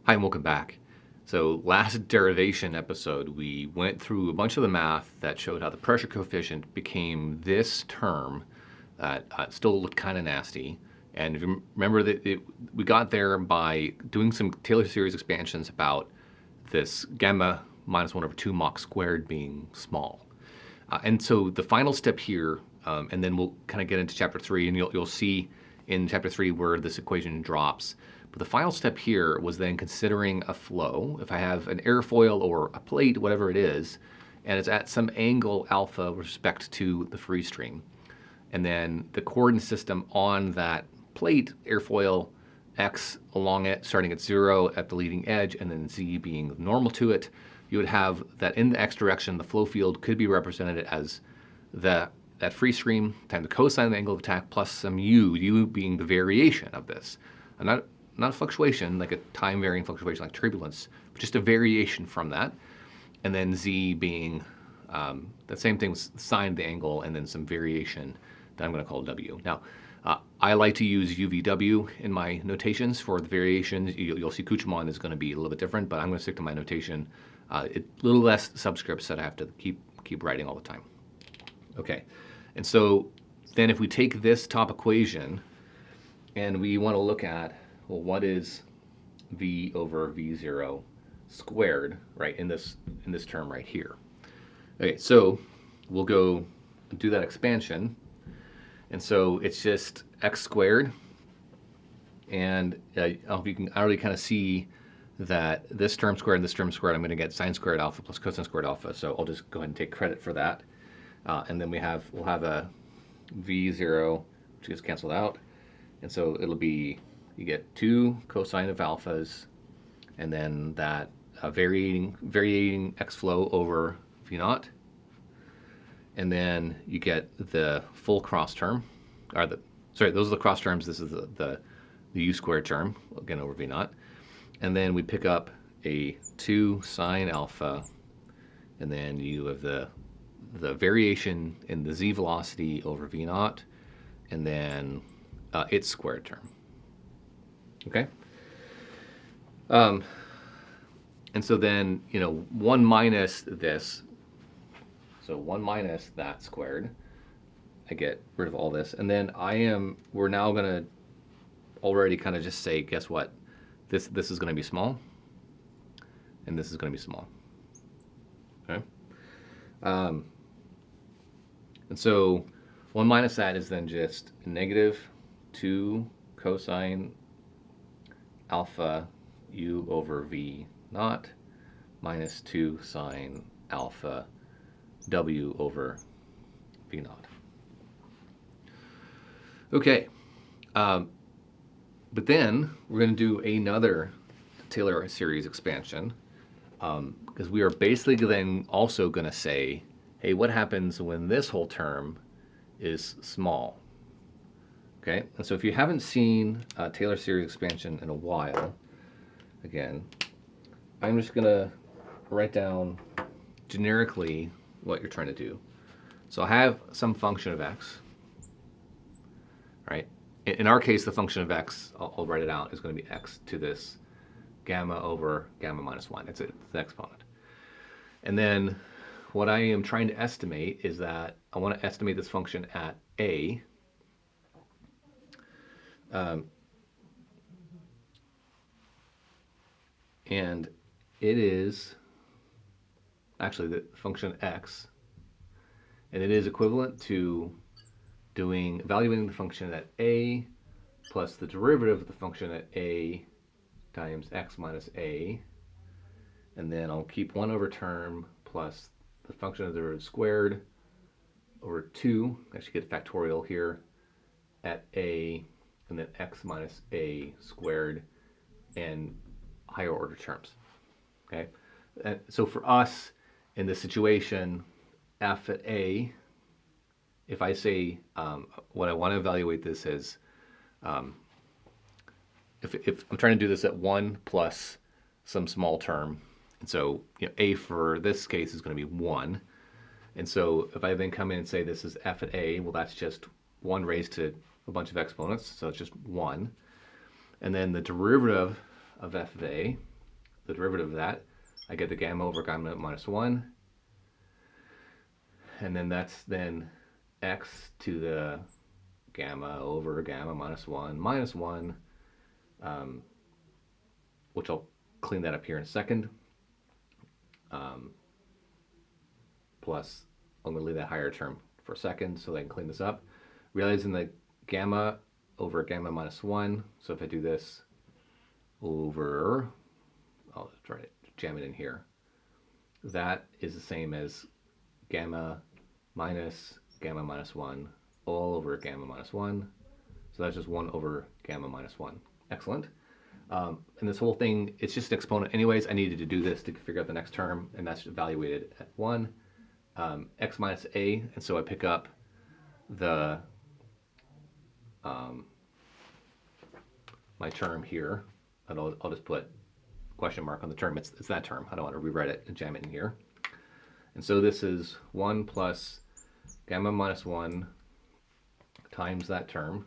Hi and welcome back. So last derivation episode, we went through a bunch of the math that showed how the pressure coefficient became this term that still looked kind of nasty. And if you remember that we got there by doing some Taylor series expansions about this gamma minus 1 over 2 Mach squared being small. And so the final step here, and then we'll kind of get into chapter 3, and you'll see in chapter 3 where this equation drops. But the final step here was then considering a flow. If I have an airfoil or a plate, whatever it is, and it's at some angle alpha with respect to the free stream, and then the coordinate system on that plate, airfoil, x along it, starting at 0 at the leading edge, and then z being normal to it, you would have that in the x direction, the flow field could be represented as that free stream times the cosine of the angle of attack plus some u being the variation of this. And not a fluctuation, like a time-varying fluctuation like turbulence, but just a variation from that. And then z being the same thing with sine of the angle and then some variation that I'm going to call w. Now, I like to use UVW in my notations for the variations. You'll see Kuchemann is going to be a little bit different, but I'm going to stick to my notation. A little less subscripts that I have to keep writing all the time. Okay, and so then if we take this top equation and we want to look at, well, what is v over v0 squared, right, in this term right here. Okay, so we'll go do that expansion. And so it's just x squared. And I don't know if you can already kind of see that this term squared and this term squared, I'm going to get sine squared alpha plus cosine squared alpha. So I'll just go ahead and take credit for that. And then we'll have a v0, which gets canceled out. And so it'll be, you get 2 cosine of alphas, and then that varying x flow over v naught. And then you get the full cross term, or those are the cross terms. This is the u squared term, again over v naught. And then we pick up a 2 sine alpha, and then you have the variation in the z velocity over v naught, and then its squared term. Okay? And so then, 1 minus this, so 1 minus that squared, I get rid of all this. And then we're now going to already kind of just say, guess what? This is going to be small, and this is going to be small. Okay? And so 1 minus that is then just negative 2 cosine alpha u over v naught minus 2 sine alpha w over v naught. Okay, but then we're going to do another Taylor series expansion because we are basically then also going to say, hey, what happens when this whole term is small? Okay, and so if you haven't seen Taylor series expansion in a while, again, I'm just going to write down generically what you're trying to do. So I have some function of x, right? In our case, the function of x, I'll write it out, is going to be x to this gamma over gamma minus 1. It's the exponent. And then what I am trying to estimate is that I want to estimate this function at a. And it is actually the function x, and it is equivalent to evaluating the function at a plus the derivative of the function at a times x minus a, and then I'll keep 1 over term plus the function of the derivative squared over 2, actually get factorial here, at a, and then x minus a squared and higher order terms. Okay, and so for us in this situation, f at a, if I say what I want to evaluate this as, if I'm trying to do this at 1 plus some small term, and so a for this case is going to be 1, and so if I then come in and say this is f at a, well, that's just 1 raised to a bunch of exponents, so it's just 1. And then the derivative of f of a the derivative of that, I get the gamma over gamma minus 1. And then that's then x to the gamma over gamma minus 1, which I'll clean that up here in a second. Plus, I'm going to leave that higher term for a second so I can clean this up. Realizing that gamma over gamma minus 1, so if I do this over, I'll try to jam it in here, that is the same as gamma minus gamma minus 1 all over gamma minus 1. So that's just 1 over gamma minus 1. Excellent. And this whole thing, it's just an exponent anyways. I needed to do this to figure out the next term, and that's evaluated at 1. X minus a, and so I pick up the my term here, and I'll just put question mark on the term. It's that term. I don't want to rewrite it and jam it in here. And so this is 1 plus gamma minus 1 times that term.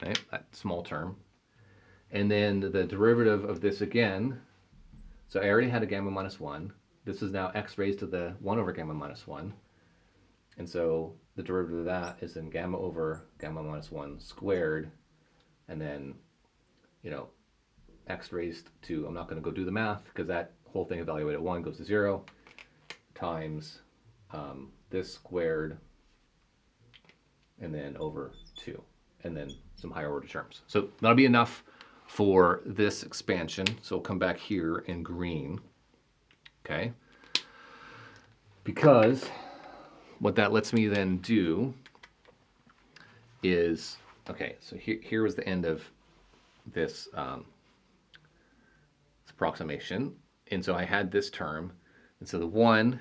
Okay, that small term. And then the derivative of this again, so I already had a gamma minus 1. This is now x raised to the 1 over gamma minus 1. And so the derivative of that is then gamma over gamma minus 1 squared. And then, you know, x raised to, I'm not going to go do the math because that whole thing evaluated at 1 goes to 0, times this squared, and then over 2, and then some higher order terms. So that'll be enough for this expansion. So we'll come back here in green, okay? Because what that lets me then do is, okay, so here was the end of this, this approximation. And so I had this term, and so the 1,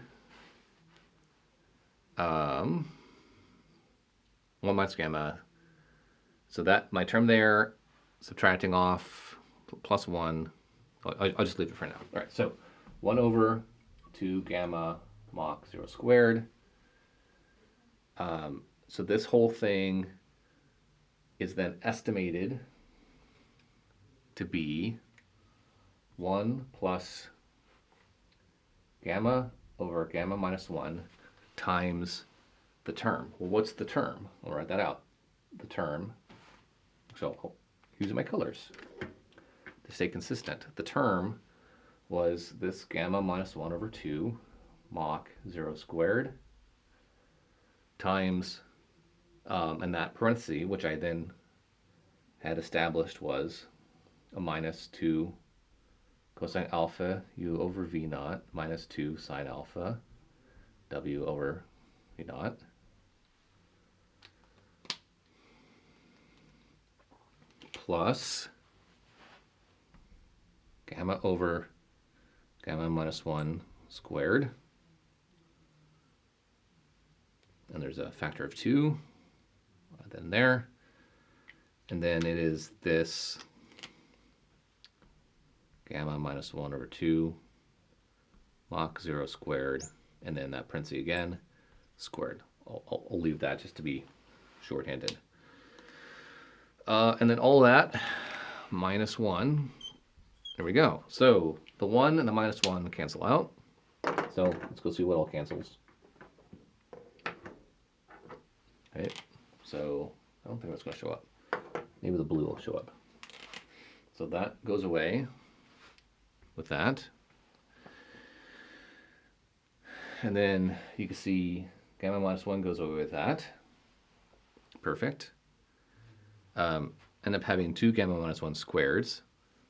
1 minus gamma, so that my term there, subtracting off plus 1, I'll just leave it for now. All right, so 1 over 2 gamma mach 0 squared. So this whole thing is then estimated to be 1 plus gamma over gamma minus 1 times the term. Well, what's the term? I'll write that out. The term, so I'll use my colors to stay consistent. The term was this gamma minus 1 over 2 mach 0 squared times, and that parenthesis, which I then had established was a minus 2 cosine alpha u over v naught minus 2 sine alpha w over v naught plus gamma over gamma minus 1 squared, and there's a factor of 2 then there, and then it is this gamma minus 1 over 2 mach 0 squared, and then that parenthesis again squared. I'll leave that just to be shorthanded. And then all that minus 1. There we go. So the 1 and the minus 1 cancel out. So let's go see what all cancels. Okay, so I don't think that's going to show up. Maybe the blue will show up. So that goes away with that. And then you can see gamma minus 1 goes away with that. Perfect. End up having 2 gamma minus 1 squareds.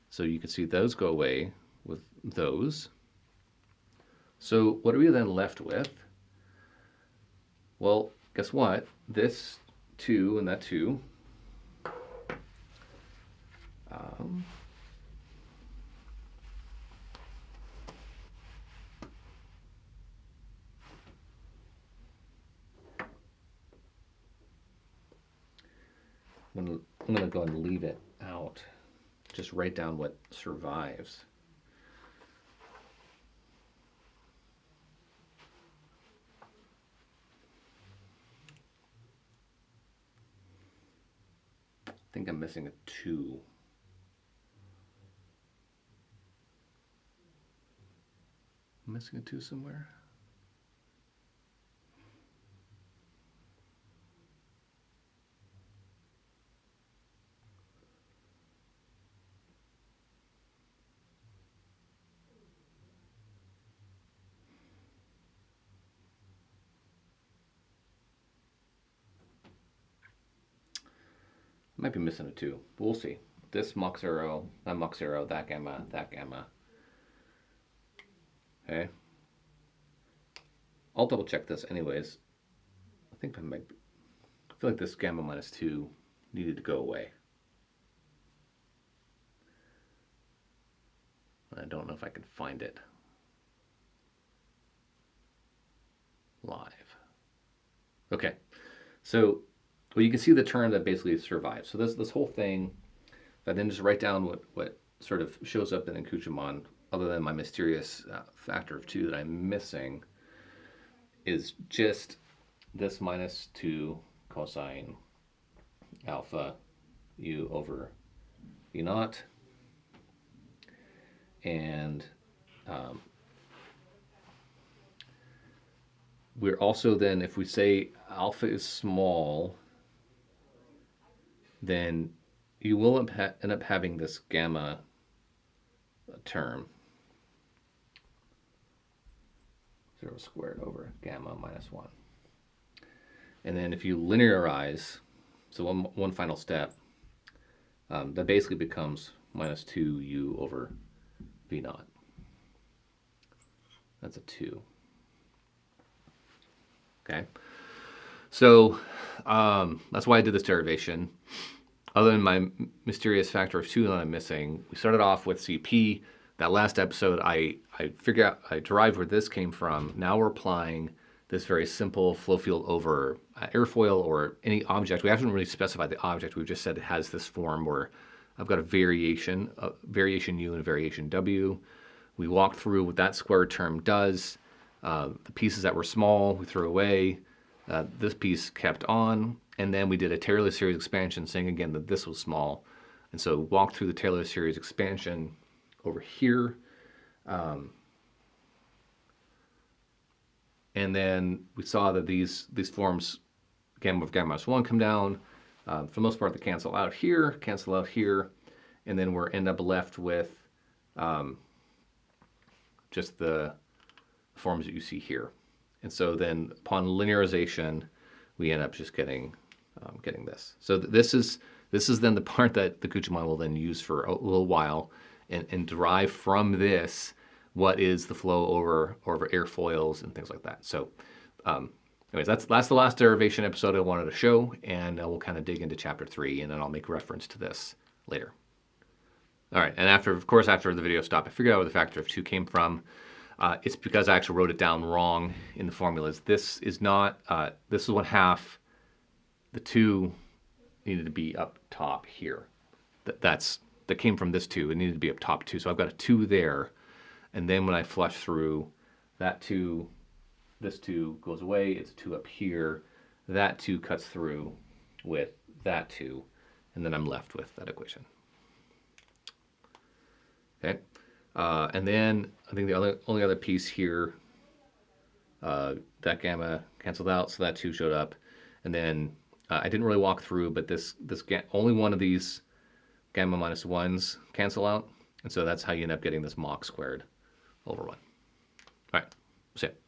So you can see those go away with those. So what are we then left with? Well, guess what? This 2 and that 2. I'm going to go and leave it out. Just write down what survives. I think I'm missing a 2. I'm missing a 2 somewhere. Might be missing a 2, but we'll see. This Mach 0, that Mach 0, that gamma, that gamma. Okay. I'll double check this anyways. I think I feel like this gamma minus 2 needed to go away. I don't know if I can find it live. Okay, so well, you can see the term that basically survives. So this whole thing, if I then just write down what sort of shows up in Kuchemann, other than my mysterious factor of 2 that I'm missing, is just this minus 2 cosine alpha u over v naught. And we're also then, if we say alpha is small, then you will end up having this gamma term, 0 squared over gamma minus 1. And then if you linearize, so one final step, that basically becomes minus 2u over v naught. That's a 2. Okay, so that's why I did this derivation. Other than my mysterious factor of 2 that I'm missing, we started off with CP. That last episode, I derived where this came from. Now we're applying this very simple flow field over airfoil or any object. We haven't really specified the object. We've just said it has this form where I've got a variation U and a variation W. We walked through what that square term does. The pieces that were small, we threw away. This piece kept on. And then we did a Taylor series expansion saying again that this was small. And so walked through the Taylor series expansion over here. And then we saw that these forms, gamma of gamma minus 1, come down. For the most part, they cancel out here, and then we're end up left with just the forms that you see here. And so then upon linearization, we end up just getting this. So this is then the part that the Kuchemann will then use for a little while and derive from this what is the flow over airfoils and things like that. So anyways, that's the last derivation episode I wanted to show, and we'll kind of dig into chapter 3, and then I'll make reference to this later. All right, and after the video stopped, I figured out where the factor of 2 came from. It's because I actually wrote it down wrong in the formulas. This is not, this is 1/2. The 2 needed to be up top here. That came from this 2. It needed to be up top 2. So I've got a 2 there. And then when I flush through, that 2, this 2 goes away. It's a 2 up here. That 2 cuts through with that 2. And then I'm left with that equation. Okay. And then I think the only other piece here, that gamma canceled out, so that 2 showed up. And then I didn't really walk through, but only one of these gamma minus 1s cancel out. And so that's how you end up getting this Mach squared over 1. All right, that's it.